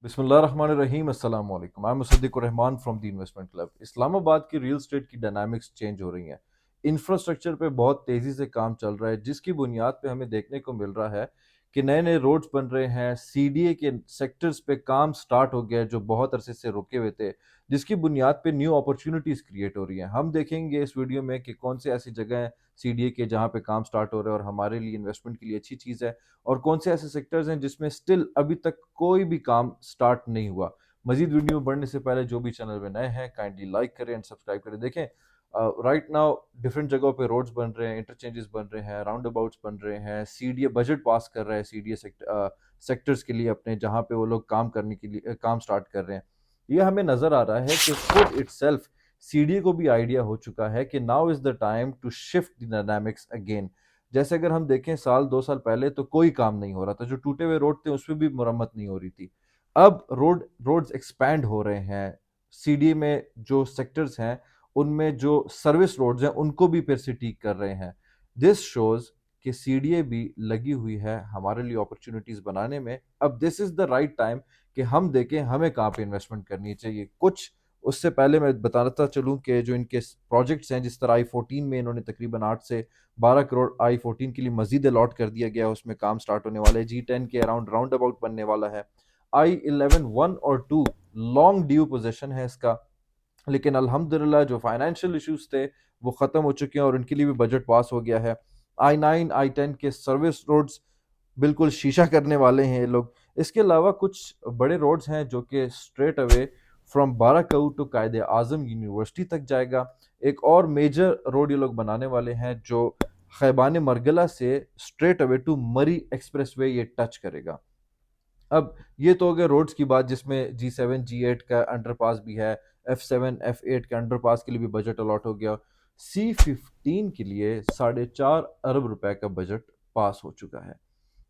बिस्मिल्लाहिर्रहमानिर्रहीम अस्सलाम वालेकुम। I am Musaddiqur Rahman from the investment club. Islamabad की रियल एस्टेट की डायनामिक्स चेंज हो रही हैं। इंफ्रास्ट्रक्चर पे बहुत तेज़ी से काम चल रहा है, जिसकी बुनियाद पे हमें देखने को मिल रहा है कि नए नए रोड्स बन रहे हैं। सीडीए के सेक्टर्स पे काम स्टार्ट हो गया है जो बहुत अरसे से रुके हुए थे, जिसकी बुनियाद पे न्यू अपॉर्चुनिटीज़ क्रिएट हो रही हैं। हम देखेंगे इस वीडियो में कि कौन से ऐसी जगह हैं सीडीए के जहाँ पे काम स्टार्ट हो रहा है और हमारे लिए इन्वेस्टमेंट के लिए अच्छी चीज़ है, और कौन से ऐसे सेक्टर्स हैं जिसमें स्टिल अभी तक कोई भी काम स्टार्ट नहीं हुआ। मजीद वीडियो में बढ़ने से पहले जो भी चैनल में नए हैं काइंडली लाइक करें एंड सब्सक्राइब करें। देखें, राइट नाउ डिफरेंट जगहों पे रोड्स बन रहे हैं, इंटरचेंजेस बन रहे हैं, राउंड अबाउट्स बन रहे हैं, सीडीए बजट पास कर रहा है सीडीए सेक्टर्स के लिए अपने, जहाँ पे वो लोग काम करने के लिए काम स्टार्ट कर रहे हैं। ये हमें नज़र आ रहा है कि खुद इटसेल्फ सीडीए को भी आइडिया हो चुका है कि now is the time to shift the dynamics again. जैसे अगर हम देखें साल 2 साल पहले तो कोई काम नहीं हो रहा था, जो टूटे हुए रोड थे उसमें भी मरम्मत नहीं हो रही थी। अब रोड्स एक्सपैंड हो रहे हैं। सीडी में जो सेक्टर्स हैं उनमें जो सर्विस रोड्स हैं उनको भी फिर से ठीक कर रहे हैं। दिस शोज कि सीडीए भी लगी हुई है हमारे लिए अपॉर्चुनिटीज बनाने में। अब this is the right time कि हम देखें हमें कहाँ पे इन्वेस्टमेंट करनी चाहिए। कुछ उससे पहले मैं बताता चलूं कि जो इनके प्रोजेक्ट्स हैं, जिस तरह आई 14 में इन्होंने तकरीबन 8 से 12 करोड़ आई 14 के लिए मजीद अलॉट कर दिया गया है, उसमें काम स्टार्ट होने वाला है। G10 के अराउंड राउंड अबाउट बनने वाला है। I11 1 और 2 लॉन्ग ड्यू पोजीशन है इसका, लेकिन अल्हम्दुलिल्लाह जो फाइनेंशियल इश्यूज थे वो ख़त्म हो चुके हैं और उनके लिए भी बजट पास हो गया है। I9 I10 के सर्विस रोड्स बिल्कुल शीशा करने वाले हैं ये लोग। इसके अलावा कुछ बड़े रोड्स हैं जो कि straight away from Bharakahu to कायदे आज़म यूनिवर्सिटी तक जाएगा। एक और मेजर रोड ये लोग बनाने वाले हैं जो खैबान मरगला से स्ट्रेट अवे टू मरी एक्सप्रेसवे ये टच करेगा। अब ये तो हो गया रोड्स की बात, जिसमें G7 G8 का अंडरपास भी है, F7 F8 के अंडरपास के लिए भी बजट अलॉट हो गया। C15 के लिए 4.5 अरब रुपए का बजट पास हो चुका है।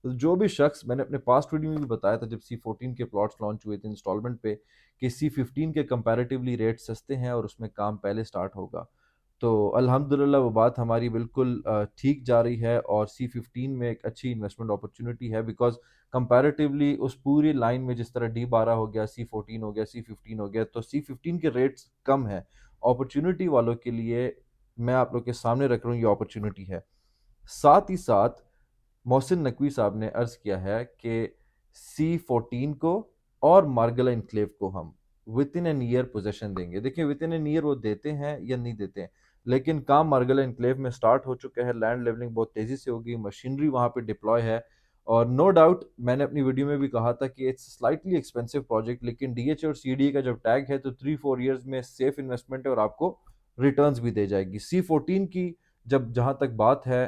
तो जो भी शख्स, मैंने अपने पास्ट वीडियो में भी बताया था जब C14 के प्लॉट्स लॉन्च हुए थे इंस्टॉलमेंट पे, कि C15 के कंपैरेटिवली रेट सस्ते हैं और उसमें काम पहले स्टार्ट होगा। तो अल्हम्दुलिल्लाह वो बात हमारी बिल्कुल ठीक जा रही है और C15 में एक अच्छी इन्वेस्टमेंट अपॉर्चुनिटी है, बिकॉज कंपैरेटिवली उस पूरी लाइन में जिस तरह D12 हो गया, C14 हो गया, C15 हो गया, तो C15 के रेट्स कम है। अपॉर्चुनिटी वालों के लिए मैं आप लोग के सामने रख रहा हूँ, ये अपॉर्चुनिटी है। साथ ही साथ मोहसिन नकवी साहब ने अर्ज़ किया है कि C14 को और मार्गला इनक्लेव को हम with in an year possession देंगे। देखिए, विद इन एन ईयर वो देते हैं या नहीं देते हैं, लेकिन काम मार्गला इनक्लेव में स्टार्ट हो चुका है। लैंड लेवलिंग बहुत तेज़ी से होगी, मशीनरी वहाँ पे डिप्लॉय है, और नो डाउट मैंने अपनी वीडियो में भी कहा था कि इट्स स्लाइटली एक्सपेंसिव प्रोजेक्ट, लेकिन डीएच और सीडी का जब टैग है तो 3-4 ईयर्स में सेफ इन्वेस्टमेंट है और आपको रिटर्न्स भी दे जाएगी। C14 की जब जहाँ तक बात है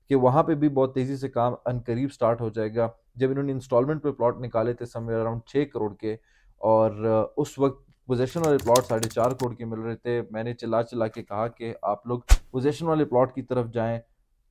कि वहाँ पे भी बहुत तेज़ी से काम अनकरीब स्टार्ट हो जाएगा। जब इन्होंने इंस्टॉलमेंट पे प्लॉट निकाले थे समवेयर अराउंड 6 करोड़ के, और उस वक्त पोजेशन वाले प्लॉट 4.5 करोड़ के मिल रहे थे। मैंने चिल्ला चिल्ला के कहा कि आप लोग पोजेशन वाले प्लॉट की तरफ जाएं,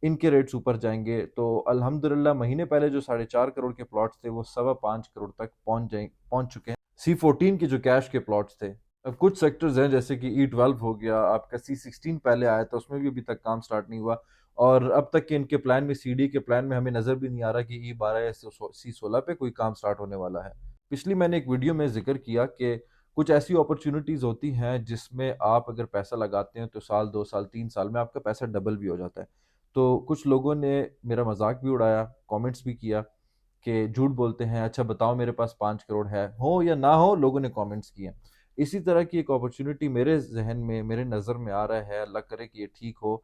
इनके रेट्स ऊपर जाएंगे। तो अल्हम्दुलिल्लाह महीने पहले जो 4.5 करोड़ के प्लॉट्स थे वो 5.25 करोड़ तक पहुंच चुके हैं C14 के जो कैश के प्लॉट्स थे। अब कुछ सेक्टर्स हैं जैसे कि E12 हो गया आपका, C16 पहले आया था, उसमें भी अभी तक काम स्टार्ट नहीं हुआ, और अब तक के इनके प्लान में, सीडी के प्लान में हमें नज़र भी नहीं आ रहा कि E12 या C16 पे कोई काम स्टार्ट होने वाला है। पिछली मैंने एक वीडियो में जिक्र किया कि कुछ ऐसी अपॉर्चुनिटीज़ होती हैं जिसमें आप अगर पैसा लगाते हैं तो साल 2 साल 3 साल में आपका पैसा डबल भी हो जाता है। तो कुछ लोगों ने मेरा मजाक भी उड़ाया, कमेंट्स भी किया कि झूठ बोलते हैं, अच्छा बताओ मेरे पास 5 करोड़ है, हो या ना हो, लोगों ने कमेंट्स किए। इसी तरह की एक अपॉर्चुनिटी मेरे जहन में, मेरे नज़र में आ रहा है, अल्लाह करे कि ये ठीक हो,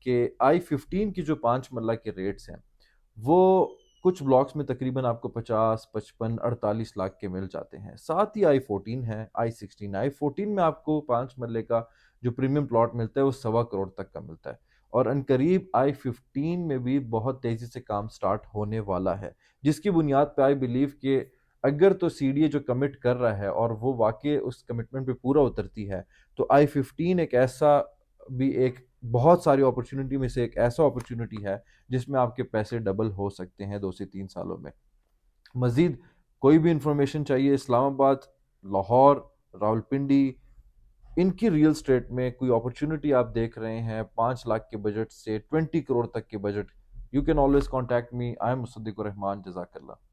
कि I15 की जो 5 मरला के रेट्स हैं वो कुछ ब्लॉक्स में तकरीबन आपको 50 55 48 लाख के मिल जाते हैं। साथ ही I14 है, I16 I14 में आपको 5 मरले का जो प्रीमियम प्लॉट मिलता है वो 1.25 करोड़ तक का मिलता है, और अनकरीब I15 में भी बहुत तेज़ी से काम स्टार्ट होने वाला है, जिसकी बुनियाद पे आई बिलीव कि अगर तो सीडीए जो कमिट कर रहा है और वो वाकई उस कमिटमेंट पे पूरा उतरती है, तो I15 एक ऐसा भी एक बहुत सारी अपॉर्चुनिटी में से एक ऐसा अपॉर्चुनिटी है जिसमें आपके पैसे डबल हो सकते हैं 2 से 3 सालों में। मजीद कोई भी इंफॉर्मेशन चाहिए, इस्लामाबाद, लाहौर, रावलपिंडी, इनकी रियल स्टेट में कोई अपॉर्चुनिटी आप देख रहे हैं 5 लाख के बजट से 20 करोड़ तक के budget, you can always contact me. I am Musaddiqur Rahman. जज़ाकल्लाह।